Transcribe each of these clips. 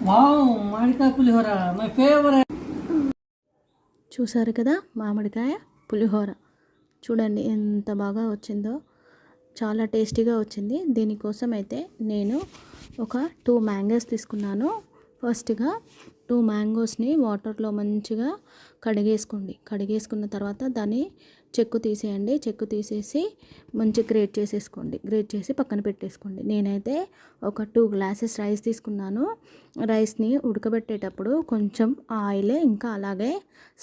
Wow, మామిడికాయ పులిహోర my favourite. చూసారు కదా మామిడికాయ పులిహోర. చూడండి ఎంత బాగా వచ్చిందో, చాలా టేస్టీగా వచ్చింది. దీనికోసం అయితే నేను ఒక 2 మ్యాంగోస్ తీసుకున్నాను. ఫస్ట్గా 2 మ్యాంగోస్ని వాటర్లో మంచిగా కడిగేసుకున్న తర్వాత దాన్ని చెక్కు తీసేయండి. చెక్కు తీసేసి మంచి గ్రేట్ చేసేసుకోండి. గ్రేట్ చేసి పక్కన పెట్టేసుకోండి. నేనైతే ఒక 2 గ్లాసెస్ రైస్ తీసుకున్నాను. రైస్ని ఉడకబెట్టేటప్పుడు కొంచెం ఆయిల్ ఇంకా అలాగే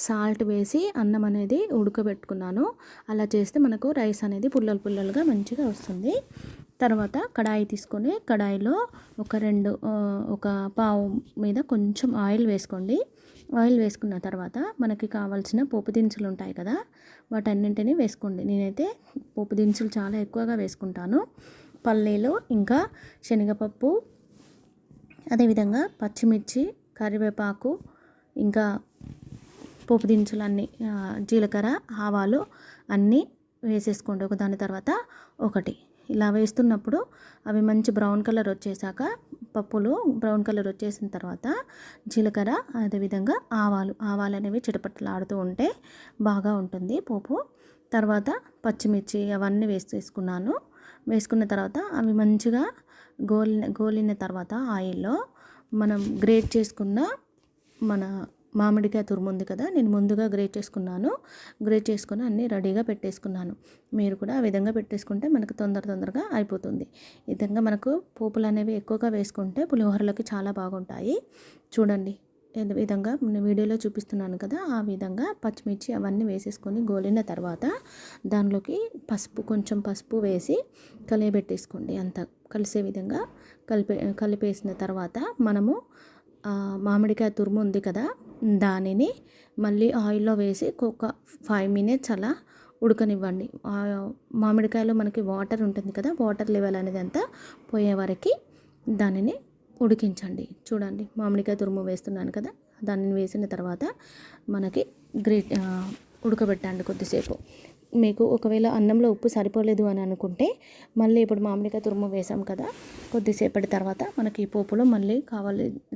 సాల్ట్ వేసి అన్నం అనేది ఉడకబెట్టుకున్నాను. అలా చేస్తే మనకు రైస్ అనేది పుల్లలుగా మంచిగా వస్తుంది. తర్వాత కడాయి తీసుకొని కడాయిలో ఒక పావు మీద కొంచెం ఆయిల్ వేసుకోండి. ఆయిల్ వేసుకున్న తర్వాత మనకి కావాల్సిన పోపు దినుసులు ఉంటాయి కదా, వాటన్నింటినీ వేసుకోండి. నేనైతే పోపు దినుసులు చాలా ఎక్కువగా వేసుకుంటాను. పల్లీలు ఇంకా శనగపప్పు, అదేవిధంగా పచ్చిమిర్చి, కరివేపాకు, ఇంకా పోపు దినుసులు అన్నీ, జీలకర్ర, ఆవాలు అన్నీ వేసేసుకోండి ఒకదాని తర్వాత ఒకటి. ఇలా వేస్తున్నప్పుడు అవి మంచి బ్రౌన్ కలర్ వచ్చేసాక, పప్పులు బ్రౌన్ కలర్ వచ్చేసిన తర్వాత జీలకర్ర, అదేవిధంగా ఆవాలు అనేవి చిటపటలాడుతూ ఉంటే బాగా ఉంటుంది పోపు. తర్వాత పచ్చిమిర్చి అవన్నీ వేసుకున్నాను. వేసుకున్న తర్వాత అవి మంచిగా గోలిన తర్వాత ఆయిల్లో మనం గ్రేట్ చేసుకున్న మన మామిడికాయ తురుము ఉంది కదా, నేను ముందుగా గ్రేట్ చేసుకుని అన్నీ రెడీగా పెట్టేసుకున్నాను. మీరు కూడా ఆ విధంగా పెట్టేసుకుంటే మనకు తొందరగా అయిపోతుంది. ఈ విధంగా మనకు పోపులు అనేవి ఎక్కువగా వేసుకుంటే పులిహోరలోకి చాలా బాగుంటాయి. చూడండి ఈ విధంగా నేను వీడియోలో చూపిస్తున్నాను కదా, ఆ విధంగా పచ్చిమిర్చి అవన్నీ వేసేసుకొని గోలిన తర్వాత దానిలోకి కొంచెం పసుపు వేసి కలియబెట్టేసుకోండి. అంతా కలిసే విధంగా కలిపేసిన తర్వాత మనము మామిడికాయ తురుము ఉంది కదా, దానిని మళ్ళీ ఆయిల్లో వేసి ఒక 5 మినిట్స్ అలా ఉడకనివ్వండి. మామిడికాయలో మనకి వాటర్ ఉంటుంది కదా, వాటర్ లెవెల్ అనేది అంతా పోయే వరకు దానిని ఉడికించండి. చూడండి మామిడికాయ తురుము వేస్తున్నాను కదా, దానిని వేసిన తర్వాత మనకి ఉడకబెట్టండి కొద్దిసేపు. మీకు ఒకవేళ అన్నంలో ఉప్పు సరిపోలేదు అని అనుకుంటే మళ్ళీ ఇప్పుడు మామిడికాయ తురుము వేసాం కదా, కొద్దిసేపటి తర్వాత మనకి ఈ పోపులో మళ్ళీ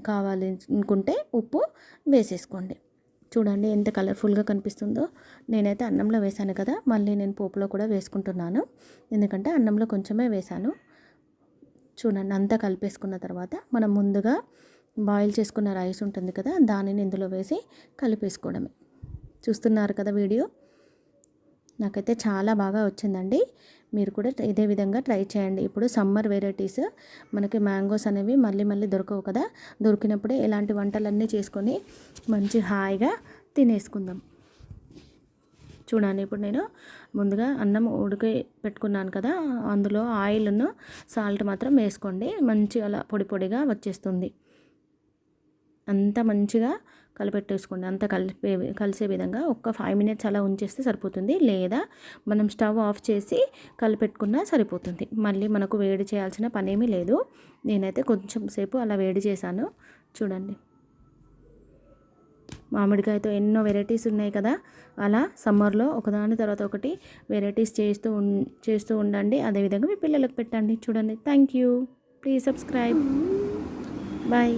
కావాలి అనుకుంటే ఉప్పు వేసేసుకోండి. చూడండి ఎంత కలర్ఫుల్గా కనిపిస్తుందో. నేనైతే అన్నంలో వేసాను కదా, మళ్ళీ నేను పోపులో కూడా వేసుకుంటున్నాను, ఎందుకంటే అన్నంలో కొంచెమే వేసాను. చూడండి అంతా కలిపేసుకున్న తర్వాత మనం ముందుగా బాయిల్ చేసుకున్న రైస్ ఉంటుంది కదా, దానిని ఇందులో వేసి కలిపేసుకోవడమే. చూస్తున్నారు కదా వీడియో. నాకైతే చాలా బాగా వచ్చిందండి. మీరు కూడా ఇదే విధంగా ట్రై చేయండి. ఇప్పుడు సమ్మర్ వెరైటీస్ మనకి మ్యాంగోస్ అనేవి మళ్ళీ దొరకవు కదా, దొరికినప్పుడే ఇలాంటి వంటలన్నీ చేసుకొని మంచి హాయిగా తినేసుకుందాం. చూడండి ఇప్పుడు నేను ముందుగా అన్నం ఉడికి పెట్టుకున్నాను కదా, అందులో ఆయిల్ను సాల్ట్ మాత్రం వేసుకోండి. మంచి అలా పొడిగా వచ్చేస్తుంది. అంతా మంచిగా కలిపెట్టేసుకోండి. అంతా కలిసే విధంగా ఒక 5 మినిట్స్ అలా ఉంచేస్తే సరిపోతుంది. లేదా మనం స్టవ్ ఆఫ్ చేసి కలిపెట్టుకున్నా సరిపోతుంది. మళ్ళీ మనకు వేడి చేయాల్సిన పనేమీ లేదు. నేనైతే కొంచెం సేపు అలా వేడి చేశాను. చూడండి మామిడికాయతో ఎన్నో వెరైటీస్ ఉన్నాయి కదా, అలా సమ్మర్లో ఒకదాని తర్వాత ఒకటి వెరైటీస్ చేస్తూ ఉండండి. అదేవిధంగా మీ పిల్లలకు పెట్టండి. చూడండి. Thank you. Please subscribe. Bye.